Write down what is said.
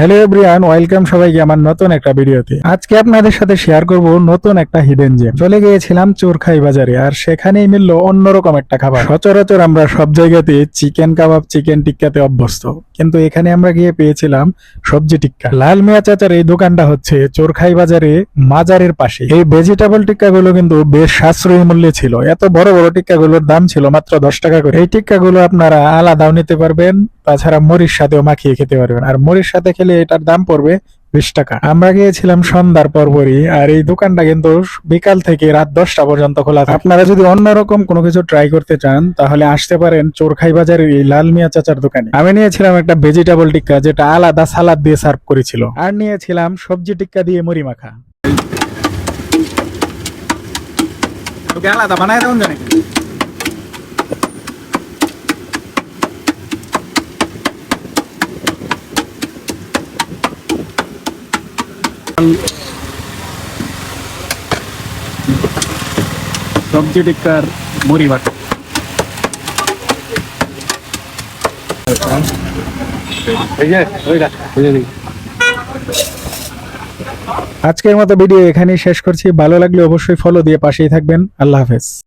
Hello everyone, welcome সবাইকে আমার নতুন একটা ভিডিওতে। আজকে আপনাদের সাথে শেয়ার করব নতুন একটা হিডেন জেম। চলে গিয়েছিলাম চোরখাই বাজারে, আর সেখানেই মিলল অন্যরকম একটা খাবার। সচরাচর আমরা সব জায়গাতে চিকেন কাবাব, চিকেন টিক্কাতে অভ্যস্ত, কিন্তু এখানে আমরা গিয়ে পেয়েছিলাম সবজি টিক্কা। লাল মিয়া চাচার এই দোকানটা হচ্ছে চোরখাই বাজারে মাজারের পাশে। এই ভেজিটেবল টিক্কাগুলো কিন্তু বেশ সাশ্রয়ী মূল্যে ছিল। এত বড় বড় টিক্কাগুলোর দাম ছিল মাত্র 10 টাকা করে। এই টিক্কাগুলো আপনারা আলাদাও নিতে পারবেন, তাছাড়া মুড়ির সাথেও মাখিয়ে খেতে পারবেন, আর মুড়ির সাথে খেলে এটার দাম পড়বে 20 টাকা। আমরা গিয়েছিলাম সন্ধ্যার পরপরই, আর এই দোকানটা কিন্তু বিকাল থেকে রাত 10টা পর্যন্ত খোলা থাকে। আপনারা যদি অন্যরকম কোনো কিছু ট্রাই করতে চান তাহলে আসতে পারেন চোরখাই বাজারের এই লাল মিয়া চাচার দোকানে। আমি নিয়েছিলাম একটা ভেজিটেবল টিক্কা, যেটা আলাদা সালাদ দিয়ে সার্ভ করেছিল, আর নিয়েছিলাম সবজি টিক্কা দিয়ে মুড়ি মাখা। আলাদা বানায় দেন জানে সবজি টিক্কার মুড়ি মাখা। আজকের মতো ভিডিও এখানেই শেষ করছি। ভালো লাগলে অবশ্যই ফলো দিয়ে পাশেই থাকবেন। আল্লাহ হাফেজ।